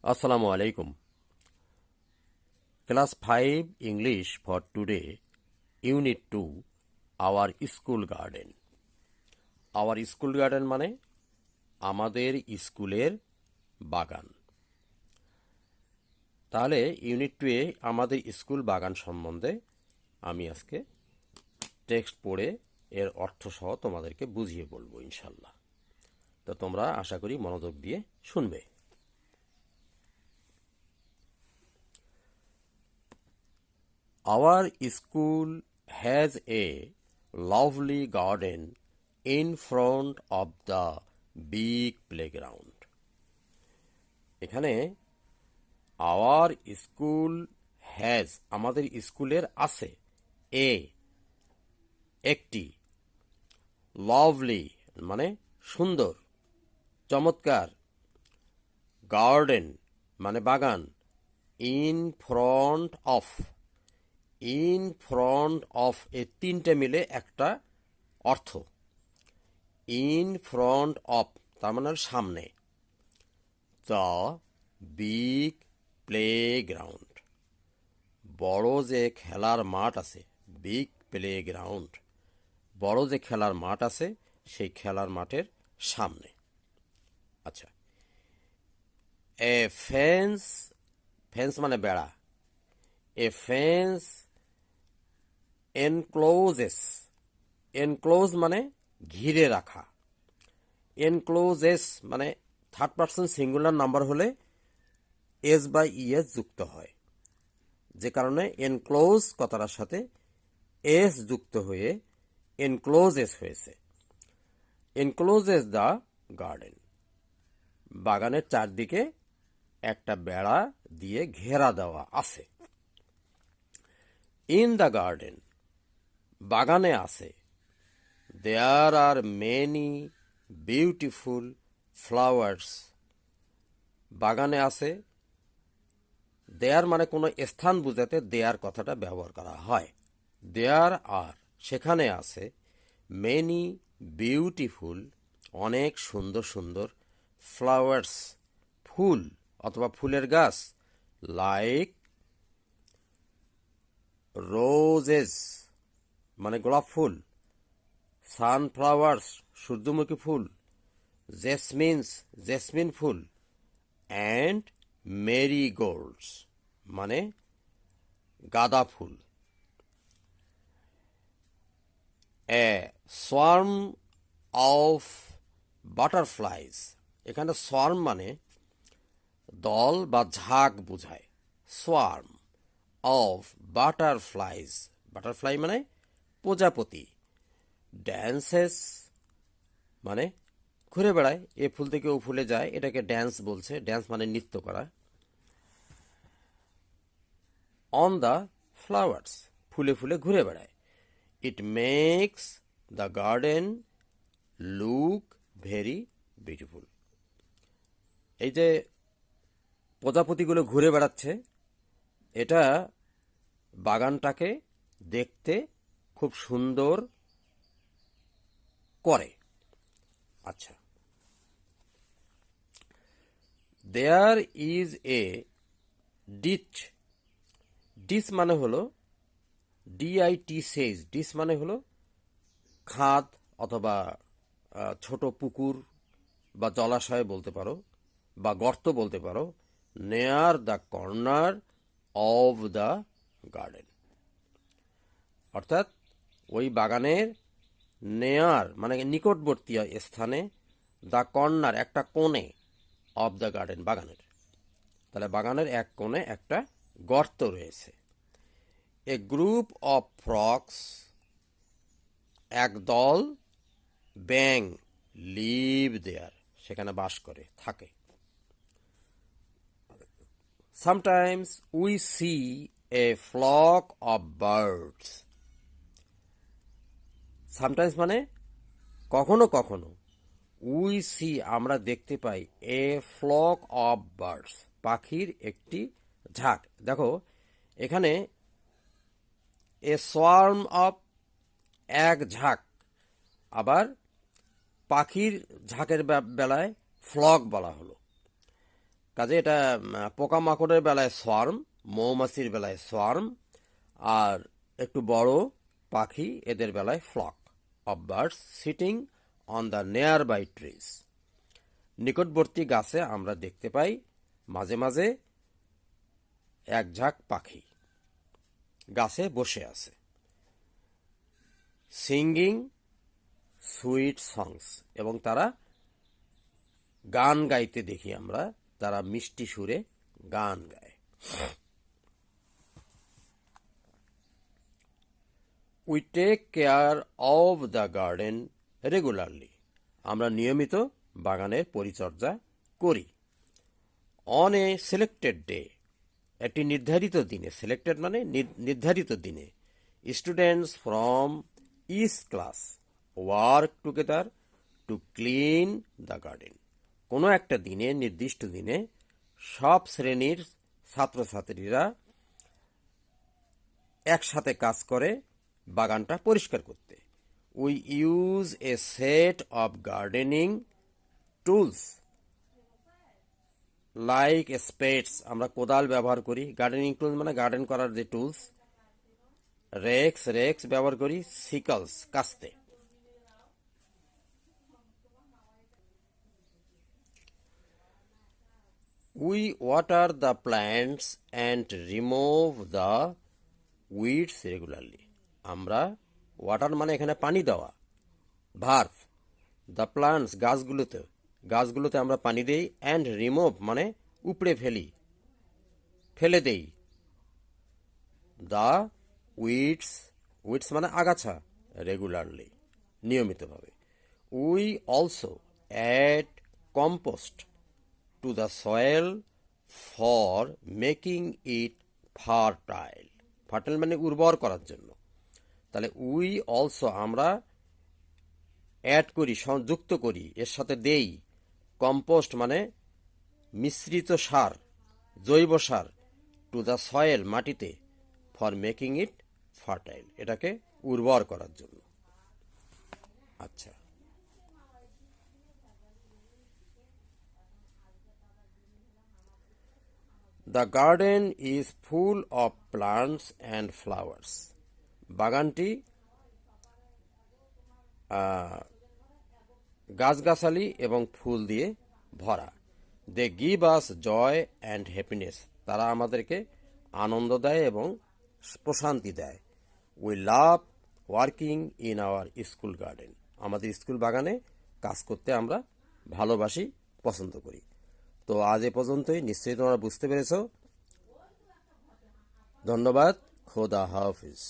Assalamu alaikum. Class 5 English for today, Unit 2, our school garden. Our school garden মানে আমাদের স্কুলের বাগান। তাহলে ইউনিট 2 এ আমাদের স্কুল বাগান সম্বন্ধে আমি আজকে টেক্সট পড়ে এর অর্থ সহ তোমাদেরকে বুঝিয়ে বলবো ইনশাল্লাহ। তো তোমরা আশা করি মনোযোগ দিয়ে শুনবে। Our school has a lovely garden in front of the big playground. এখানে our school has আমাদের স্কুলের আছে a একটি lovely মানে সুন্দর চমৎকার গার্ডেন মানে বাগান in front of in front of এ তিনটে মিলে একটা অর্থ ইন ফ্রন্ট অফ তার মানে সামনে দ্য বিগ প্লেগ্রাউন্ড বড় যে খেলার মাঠ আছে বিগ প্লেগ্রাউন্ড বড় যে খেলার মাঠ আছে সেই খেলার মাঠের সামনে। আচ্ছা, এ ফেন্স ফেন্স মানে বেড়া এ ফেন্স এনক্লোজেস এনক্লোজ মানে ঘিরে রাখা এনক্লোজেস মানে থার্ড পারসন সিঙ্গুলার নাম্বার হলে এস বাই ইএস যুক্ত হয়, যে কারণে এনক্লোজ কথাটার সাথে এস যুক্ত হয়ে এনক্লোজেস হয়েছে। এনক্লোজেস দ্য গার্ডেন বাগানের চারদিকে একটা বেড়া দিয়ে ঘেরা দেওয়া আছে। ইন দ্য গার্ডেন বাগানে আছে দেয়ার আর মেনি বিউটিফুল ফ্লাওয়ার্স বাগানে আছে দেয়ার মানে কোনো স্থান বুঝাতে দেয়ার কথাটা ব্যবহার করা হয়। দেয়ার আর সেখানে আছে মেনি বিউটিফুল অনেক সুন্দর সুন্দর ফ্লাওয়ার্স ফুল অথবা ফুলের গাছ লাইক রোজেস মানে গোলাপ ফুল সানফ্লাওয়ার্স সূর্যমুখী ফুল জেসমিন ফুল অ্যান্ড মেরিগোল্ডস মানে গাঁদা ফুল। এ সোয়ার্ম অফ বাটারফ্লাইজ এখানে সোয়ার্ম মানে দল বা ঝাঁক বোঝায়। সোয়ার্ম অফ বাটারফ্লাইজ বাটারফ্লাই মানে প্রজাপতি ড্যান্সেস মানে ঘুরে বেড়ায় এ ফুল থেকে ও ফুলে যায় এটাকে ড্যান্স বলছে। ড্যান্স মানে নৃত্য করা। অন দ্য ফ্লাওয়ার্স ফুলে ফুলে ঘুরে বেড়ায়। It makes the garden look very beautiful এই যে প্রজাপতিগুলো ঘুরে বেড়াচ্ছে এটা বাগানটাকে দেখতে খুব সুন্দর করে। আচ্ছা, there is a ditch ditch মানে হলো ডিআইটি সেজ ডিচ মানে হলো খাদ অথবা ছোট পুকুর বা জলাশয় বলতে পারো বা গর্ত বলতে পারো near the corner of the garden অর্থাৎ ওই বাগানের নেয়ার মানে নিকটবর্তী স্থানে দ্য কর্নার একটা কোণে অফ দ্য গার্ডেন বাগানের তাহলে বাগানের এক কোণে একটা গর্ত রয়েছে। এ গ্রুপ অফ ফ্রক্স এক দল ব্যাঙ লিভ দেয়ার সেখানে বাস করে থাকে। Sometimes we see a flock of birds sometimes মানে কখনো কখনো উই সি আমরা দেখতে পাই এ ফ্লক অফ বার্ডস পাখির একটি ঝাঁক। দেখো এখানে এ সোয়ার্ম অফ এক ঝাঁক আবার পাখির ঝাঁকের বেলায় ফ্লক বলা হলো কাজে এটা পোকামাকড়ের বেলায় সোয়ার্ম, মৌমাছির বেলায় সোয়ার্ম, আর একটু বড় পাখি এদের বেলায় flock of birds sitting on the nearby trees. নিকটবর্তী গাছে আমরা দেখতে পাই মাঝে মাঝে এক ঝাঁক পাখি গাছে বসে আছে। সিঙ্গিং সুইট সংস, এবং তারা গান গাইতে দেখি আমরা, তারা মিষ্টি সুরে গান গায়। We take care of the garden regularly, আমরা নিয়মিত বাগানের পরিচর্যা করি। অন এ সিলেক্টেড ডে, একটি নির্ধারিত দিনে, সিলেক্টেড মানে নির্ধারিত দিনে, students from each class work together to clean the garden. কোনো একটা দিনে, নির্দিষ্ট দিনে সব শ্রেণীর ছাত্রছাত্রীরা একসাথে কাজ করে বাগানটা পরিষ্কার করতে। We use a set of gardening tools like spades, আমরা কোদাল ব্যবহার করি। গার্ডেনিং টুলস মানে গার্ডেন করার যে টুলস। রেক্স ব্যবহার করি। সিকলস, কাস্তে। We water the plants and remove the weeds regularly, আমরা ওয়াটার মানে এখানে পানি দেওয়া, ভার্ব। দ্য প্ল্যান্টস, গাছগুলোতে আমরা পানি দেই। অ্যান্ড রিমুভ মানে উপড়ে ফেলে দেই। দ্য উইডস মানে আগাছা, রেগুলারলি নিয়মিতভাবে। We also add compost to the soil for making it fertile মানে উর্বর করার জন্য। তাহলে উই অলসো আমরা অ্যাড করি, সংযুক্ত করি, এর সাথে দেই কম্পোস্ট মানে মিশ্রিত সার, জৈব সার, টু দ্য সয়েল মাটিতে, ফর মেকিং ইট ফার্টাইল এটাকে উর্বর করার জন্য। আচ্ছা, the garden is full of plants and flowers, বাগানটি গাছগাছালি এবং ফুল দিয়ে ভরা। They give us joy and happiness, তারা আমাদেরকে আনন্দ দেয় এবং প্রশান্তি দেয়। We love working in our school garden, আমাদের স্কুল বাগানে কাজ করতে আমরা ভালোবাসি, পছন্দ করি। তো আজ এ পর্যন্তই, নিশ্চয়ই তোমরা বুঝতে পেরেছ। ধন্যবাদ। খোদা হাফিজ।